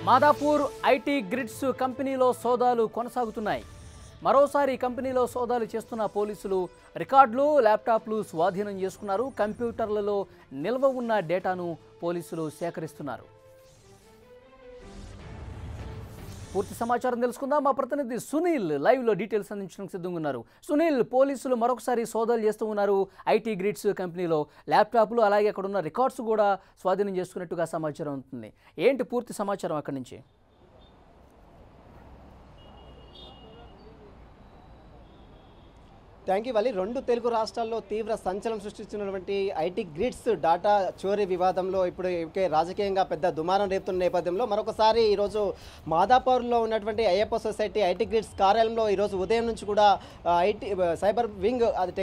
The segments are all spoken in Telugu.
మాదాపూర్ ఐటీ గ్రిడ్స్ కంపెనీలో సోదాలు కొనసాగుతున్నాయి. మరోసారి కంపెనీలో సోదాలు చేస్తున్న పోలీసులు రికార్డులు, ల్యాప్టాప్లు స్వాధీనం చేసుకున్నారు. కంప్యూటర్లలో నిల్వ ఉన్న డేటాను పోలీసులు సేకరిస్తున్నారు. పూర్తి సమాచారం తెలుసుకుందాం. మా ప్రతినిధి సునీల్ లైవ్లో డీటెయిల్స్ అందించడానికి సిద్ధంగా ఉన్నారు. సునీల్, పోలీసులు మరొకసారి సోదాలు చేస్తూ ఉన్నారు. ఐటీ గ్రిడ్స్ కంపెనీలో ల్యాప్టాప్లు అలాగే అక్కడ ఉన్న రికార్డ్స్ కూడా స్వాధీనం చేసుకున్నట్టుగా సమాచారం ఉంటుంది. ఏంటి పూర్తి సమాచారం అక్కడి నుంచి? Thank you. రెండు తెలుగు రాష్ట్రాల్లో తీవ్ర సంచలనం సృష్టించినటువంటి ఐటీ గ్రిడ్స్ డాటా చోరీ వివాదంలో ఇప్పుడు రాజకీయంగా పెద్ద దుమారం రేపుతున్న నేపథ్యంలో మరొకసారి ఈరోజు మాదాపూర్లో ఉన్నటువంటి అయ్యప్ప సొసైటీ ఐటీ గ్రిడ్స్ కార్యాలయంలో ఈరోజు ఉదయం నుంచి కూడా ఐటీ సైబర్ వింగ్ అది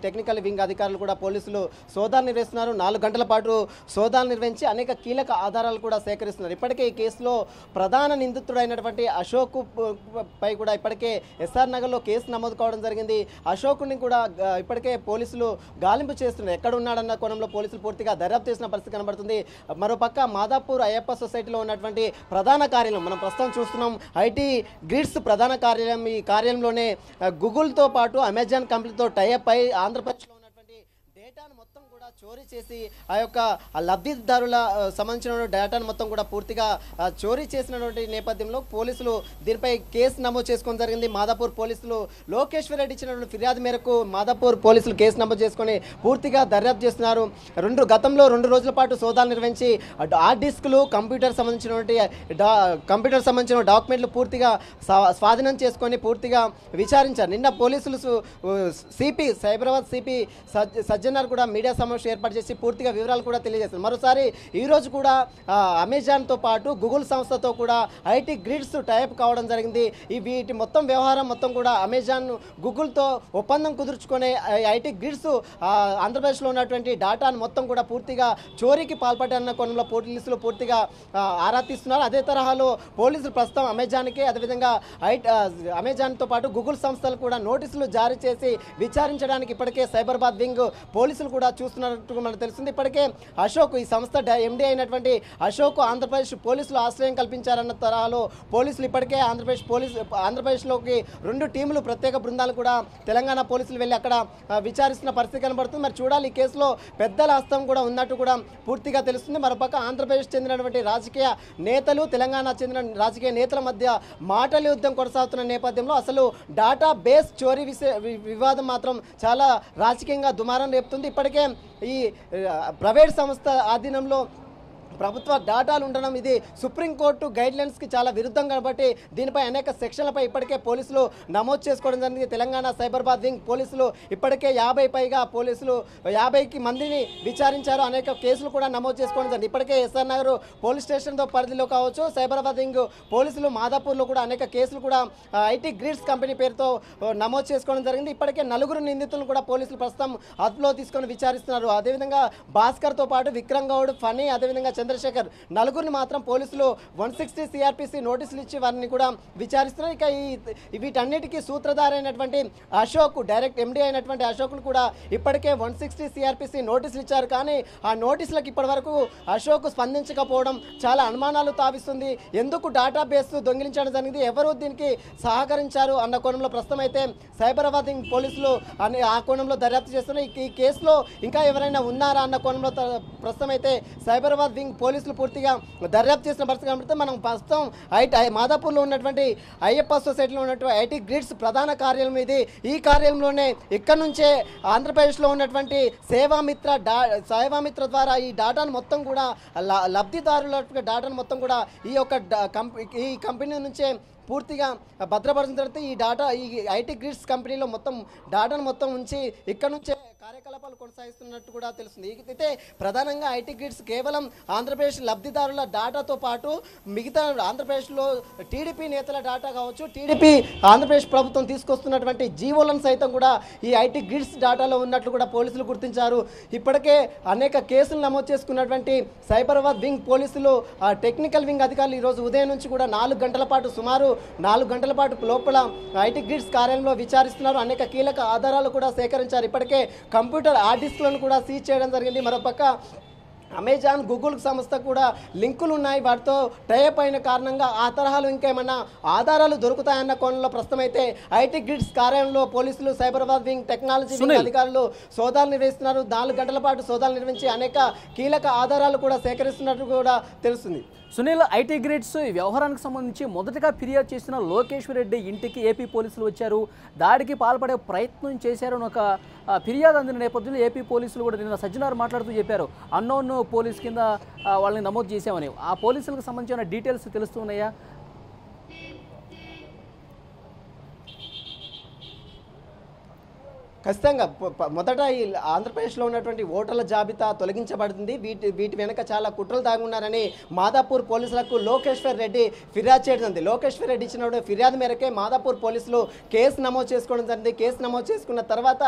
టెక్నికల్ వింగ్ అధికారులు కూడా పోలీసులు సోదాలు నిర్వహిస్తున్నారు. 4 గంటల పాటు సోదాలు నిర్వహించి అనేక కీలక ఆధారాలు కూడా సేకరిస్తున్నారు. ఇప్పటికే ఈ కేసులో ప్రధాన నిందితుడైనటువంటి అశోక్ పై కూడా ఇప్పటికే ఎస్ఆర్ నగర్లో కేసు నమోదు కావడం జరిగింది. అశోకుని కూడా ఇప్పటికే పోలీసులు గాలింపు చేస్తున్నారు. ఎక్కడ ఉన్నాడన్న కోణంలో పోలీసులు పూర్తిగా దర్యాప్తు చేసిన పరిస్థితి కనబడుతుంది. మరోపక్క మాదాపూర్ అయ్యప్ప సొసైటీలో ఉన్నటువంటి ప్రధాన కార్యాలయం మనం ప్రస్తుతం చూస్తున్నాం. ఐటీ గ్రిడ్స్ ప్రధాన కార్యాలయం. ఈ కార్యాలయంలోనే గూగుల్తో పాటు అమెజాన్ కంపెనీతో టైఅప్ అయి ఆంధ్రప్రదేశ్లో ఉన్నటువంటి డేటాను మొత్తం కూడా చోరీ చేసి ఆ యొక్క లబ్ధిదారుల సంబంధించిన డేటాను మొత్తం కూడా పూర్తిగా చోరీ చేసినటువంటి నేపథ్యంలో పోలీసులు దీనిపై కేసు నమోదు చేసుకోవడం జరిగింది. మాదాపూర్ పోలీసులు లోకేశ్వర్ రెడ్డి ఇచ్చినటువంటి ఫిర్యాదు మేరకు మాదాపూర్ పోలీసులు కేసు నమోదు చేసుకొని పూర్తిగా దర్యాప్తు చేస్తున్నారు. గతంలో 2 రోజుల పాటు సోదాలు నిర్వహించి హార్డ్ డిస్క్లు, కంప్యూటర్ సంబంధించిన డాక్యుమెంట్లు పూర్తిగా స్వాధీనం చేసుకొని పూర్తిగా విచారించారు. నిన్న పోలీసులు సిపి సైబరాబాద్ సిపి సజ్జనార్ కూడా మీడియా సమావేశం ఏర్పాటు చేసి పూర్తిగా వివరాలు కూడా తెలియజేస్తారు. మరోసారి ఈరోజు కూడా అమెజాన్తో పాటు గూగుల్ సంస్థతో కూడా ఐటీ గ్రిడ్స్ టైప్ కావడం జరిగింది. వీటి మొత్తం వ్యవహారం మొత్తం కూడా అమెజాన్ గూగుల్తో ఒప్పందం కుదుర్చుకునే ఐటీ గ్రిడ్స్ ఆంధ్రప్రదేశ్లో ఉన్నటువంటి డాటాను మొత్తం కూడా పూర్తిగా చోరీకి పాల్పడ్డారన్న కోణంలో పోలీసులు పూర్తిగా ఆరా తీస్తున్నారు. అదే తరహాలో పోలీసులు ప్రస్తుతం అమెజాన్కి అదేవిధంగా అమెజాన్తో పాటు గూగుల్ సంస్థలు కూడా నోటీసులు జారీ చేసి విచారించడానికి ఇప్పటికే సైబరాబాద్ వింగ్ పోలీసులు కూడా చూస్తున్నట్టు మనకు తెలుస్తుంది. ఇప్పటికే అశోక్ ఈ సంస్థ ఎండీ అయినటువంటి అశోక్ ఆంధ్రప్రదేశ్ పోలీసులు ఆశ్రయం కల్పించారన్న తరహాలో పోలీసులు ఇప్పటికే ఆంధ్రప్రదేశ్లోకి 2 టీములు ప్రత్యేక బృందాలు కూడా తెలంగాణ పోలీసులు వెళ్ళి అక్కడ విచారిస్తున్న పరిస్థితి కనబడుతుంది. మరి చూడాలి, ఈ కేసులో పెద్దల హస్తం కూడా ఉన్నట్టు కూడా పూర్తిగా తెలుస్తుంది. మరోపక్క ఆంధ్రప్రదేశ్ చెందినటువంటి రాజకీయ నేతలు, తెలంగాణ చెందిన రాజకీయ నేతల మధ్య మాటల యుద్ధం కొనసాగుతున్న నేపథ్యంలో అసలు డాటా బేస్ చోరీ వివాదం మాత్రం చాలా రాజకీయంగా దుమారం రేపుతుంది. ఇప్పటికే ఈ ప్రైవేట్ సంస్థ ఆధీనంలో ప్రభుత్వ డాటాలు ఉండడం ఇది సుప్రీంకోర్టు గైడ్లైన్స్కి చాలా విరుద్ధం కాబట్టి దీనిపై అనేక సెక్షన్లపై ఇప్పటికే పోలీసులు నమోదు చేసుకోవడం జరిగింది. తెలంగాణ సైబరాబాద్ వింగ్ పోలీసులు ఇప్పటికే 50 పైగా పోలీసులు 50కి మందిని విచారించారు. అనేక కేసులు కూడా నమోదు చేసుకోవడం జరిగింది. ఇప్పటికే ఎస్ఆర్ నగర్ పోలీస్ స్టేషన్తో పరిధిలో కావచ్చు, సైబరాబాద్ వింగ్ పోలీసులు మాదాపూర్లో కూడా అనేక కేసులు కూడా ఐటీ గ్రిడ్స్ కంపెనీ పేరుతో నమోదు చేసుకోవడం జరిగింది. ఇప్పటికే 4 నిందితులను కూడా పోలీసులు ప్రస్తుతం అదుపులో తీసుకొని విచారిస్తున్నారు. అదేవిధంగా భాస్కర్తో పాటు విక్రమ్ గౌడ్, ఫనీ, అదేవిధంగా చంద్రశేఖర్ 4 మాత్రం పోలీసులు 160 సిఆర్పిసి నోటీసులు ఇచ్చి వారిని కూడా విచారిస్తున్నారు. ఇక వీటన్నిటికీ సూత్రధారైనటువంటి అశోక్, డైరెక్ట్ ఎండీ అయినటువంటి అశోక్ను కూడా ఇప్పటికే 160 సిఆర్పిసి నోటీసులు ఇచ్చారు. కానీ ఆ నోటీసులకు ఇప్పటి వరకు అశోక్ స్పందించకపోవడం చాలా అనుమానాలు తావిస్తుంది. ఎందుకు డేటాబేస్ దొంగిలించడం జరిగింది, ఎవరు దీనికి సహకరించారు అన్న కోణంలో ప్రస్తుతం అయితే సైబరాబాద్ పోలీసులు ఆ కోణంలో దర్యాప్తు చేస్తున్నారు. ఈ కేసులో ఇంకా ఎవరైనా ఉన్నారా అన్న కోణంలో ప్రస్తుతం అయితే సైబరాబాద్ వింగ్ పోలీసులు పూర్తిగా దర్యాప్తు చేసిన పరిస్థితి కనబడితే మనం ప్రస్తుతం మాదాపూర్లో ఉన్నటువంటి అయ్యప్ప సొసైటీలో ఉన్నటువంటి ఐటీ గ్రిడ్స్ ప్రధాన కార్యాలయం ఇది. ఈ కార్యాలయంలోనే ఇక్కడ నుంచే ఆంధ్రప్రదేశ్లో ఉన్నటువంటి సేవామిత్ర ద్వారా ఈ డాటాను మొత్తం కూడా లబ్ధిదారుల డాటాను మొత్తం కూడా ఈ కంపెనీ నుంచే పూర్తిగా భద్రపరిచిన తర్వాత ఈ ఐటీ గ్రిడ్స్ కంపెనీలో మొత్తం డాటాను మొత్తం ఉంచి ఇక్కడ నుంచే కార్యకలాపాలు కొనసాగిస్తున్నట్టు కూడా తెలుస్తుంది. అయితే ప్రధానంగా ఐటీ గ్రిడ్స్ కేవలం ఆంధ్రప్రదేశ్ లబ్ధిదారుల డాటాతో పాటు మిగతా ఆంధ్రప్రదేశ్లో టీడీపీ నేతల డాటా కావచ్చు, టీడీపీ ఆంధ్రప్రదేశ్ ప్రభుత్వం తీసుకొస్తున్నటువంటి జీవోలను సైతం కూడా ఈ ఐటీ గ్రిడ్స్ డాటాలో ఉన్నట్లు కూడా పోలీసులు గుర్తించారు. ఇప్పటికే అనేక కేసులు నమోదు చేసుకున్నటువంటి సైబరాబాద్ వింగ్ పోలీసులు టెక్నికల్ వింగ్ అధికారులు ఈరోజు ఉదయం నుంచి కూడా 4 గంటల పాటు సుమారు 4 గంటల పాటు లోపల ఐటీ గ్రిడ్స్ కార్యాలయంలో విచారిస్తున్నారు. అనేక కీలక ఆధారాలు కూడా సేకరించారు. ఇప్పటికే కంప్యూటర్ హార్డ్ డిస్క్లను కూడా సీజ్ చేయడం జరిగింది. మరోపక్క అమెజాన్ గూగుల్ సంస్థ కూడా లింకులు ఉన్నాయి, వాటితో టైప్ అయిన కారణంగా ఆ తరహాలో ఇంకేమన్నా ఆధారాలు దొరుకుతాయన్న కోణంలో ప్రస్తుతం అయితే ఐటీ గ్రిడ్స్ కార్యాలయంలో పోలీసులు సైబరాబాద్ వింగ్ టెక్నాలజీ వింగ్ అధికారులు సోదాలు నిర్వహిస్తున్నారు. 4 గంటల పాటు సోదాలు నిర్వహించి అనేక కీలక ఆధారాలు కూడా సేకరిస్తున్నట్టు కూడా తెలుస్తుంది. సునీల్, ఐటీ గ్రిడ్స్ ఈ వ్యవహారానికి సంబంధించి మొదటగా ఫిర్యాదు చేసిన లోకేశ్వర్ రెడ్డి ఇంటికి ఏపీ పోలీసులు వచ్చారు, దాడికి పాల్పడే ప్రయత్నం చేశారని ఒక ఫిర్యాదు అందిన నేపథ్యంలో ఏపీ పోలీసులు కూడా నిన్న సజ్జనార్ మాట్లాడుతూ చెప్పారు అన్నోన్ పోలీస్ కింద వాళ్ళని నమోదు చేశామని. ఆ పోలీసులకు సంబంధించిన డీటెయిల్స్ తెలుస్తున్నాయా? ఖచ్చితంగా మొదట ఈ ఆంధ్రప్రదేశ్లో ఉన్నటువంటి ఓటర్ల జాబితా తొలగించబడుతుంది, వీటి వెనక చాలా కుట్రలు దాగున్నారని మాదాపూర్ పోలీసులకు లోకేశ్వర్ రెడ్డి ఫిర్యాదు చేయడం. లోకేశ్వర్ రెడ్డి ఇచ్చిన ఫిర్యాదు మేరకే మాదాపూర్ పోలీసులు కేసు నమోదు చేసుకోవడం జరిగింది. కేసు నమోదు చేసుకున్న తర్వాత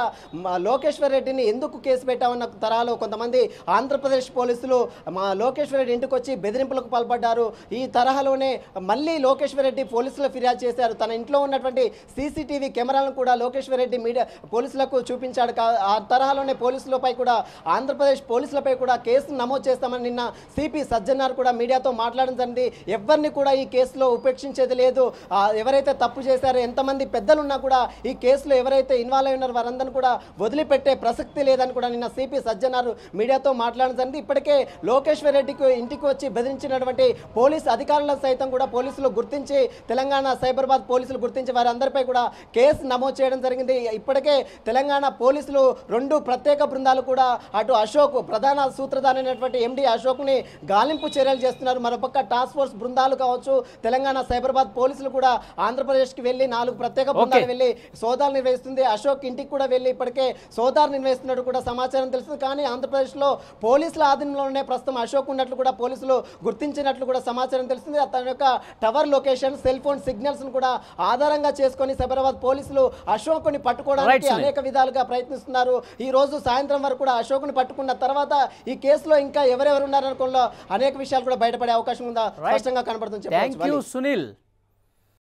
లోకేశ్వర్ రెడ్డిని ఎందుకు కేసు పెట్టామన్న తరాలో కొంతమంది ఆంధ్రప్రదేశ్ పోలీసులు మా లోకేశ్వర్ రెడ్డి ఇంటికి వచ్చి బెదిరింపులకు పాల్పడ్డారు. ఈ తరహాలోనే మళ్ళీ లోకేశ్వర్ రెడ్డి పోలీసులు ఫిర్యాదు చేశారు. తన ఇంట్లో ఉన్నటువంటి సీసీటీవీ కెమెరాలను కూడా లోకేశ్వర్ రెడ్డి మీడియా పోలీసులకు చూపించాడు. ఆ తరహాలోనే పోలీసులపై కూడా ఆంధ్రప్రదేశ్ పోలీసులపై కూడా కేసు నమోదు చేస్తామని నిన్న సిపి సజ్జనార్ కూడా మీడియాతో మాట్లాడడం జరిగింది. ఎవరిని కూడా ఈ కేసులో ఉపేక్షించేది లేదు, ఎవరైతే తప్పు చేశారో ఎంతమంది పెద్దలున్నా కూడా ఈ కేసులో ఎవరైతే ఇన్వాల్వ్ అయి ఉన్నారో వారందరినీ కూడా వదిలిపెట్టే ప్రసక్తి లేదని కూడా నిన్న సిపి సజ్జనార్ మీడియాతో మాట్లాడడం జరిగింది. ఇప్పటికే లోకేశ్వర్ రెడ్డికి ఇంటికి వచ్చి బెదిరించినటువంటి పోలీస్ అధికారులను సైతం కూడా పోలీసులు గుర్తించి తెలంగాణ సైబరాబాద్ పోలీసులు గుర్తించి వారందరిపై కూడా కేసు నమోదు చేయడం జరిగింది. ఇప్పటికే తెలంగాణ పోలీసులు 2 ప్రత్యేక బృందాలు కూడా అటు అశోక్ ప్రధాన సూత్రధారి అయినటువంటి ఎండి అశోక్ని గాలింపు చర్యలు చేస్తున్నారు. మరోపక్క టాస్క్ ఫోర్స్ బృందాలు కావచ్చు, తెలంగాణ సైబరాబాద్ పోలీసులు కూడా ఆంధ్రప్రదేశ్కి వెళ్ళి 4 ప్రత్యేక బృందాలు వెళ్ళి సోదాలు నిర్వహిస్తుంది. అశోక్ ఇంటికి కూడా వెళ్ళి ఇప్పటికే సోదాలు నిర్వహిస్తున్నట్టు కూడా సమాచారం తెలుస్తుంది. కానీ ఆంధ్రప్రదేశ్లో పోలీసుల ఆధీనంలోనే ప్రస్తుతం అశోక్ ఉన్నట్లు కూడా పోలీసులు గుర్తించినట్లు కూడా సమాచారం తెలుస్తుంది. తన యొక్క tower location, cell phone signals కూడా ఆధారంగా చేసుకొని సైబరాబాద్ పోలీసులు అశోక్ని పట్టుకోవడానికి అనేక విధాలుగా ప్రయత్నిస్తున్నారు. ఈ రోజు సాయంత్రం వరకు కూడా అశోక్ని పట్టుకున్న తర్వాత ఈ కేసులో ఇంకా ఎవరెవరు ఉన్నారనుకోలో అనేక విషయాలు కూడా బయటపడే అవకాశం ఉందా స్పష్టంగా కనబడుతుంది. థాంక్యూ సునీల్.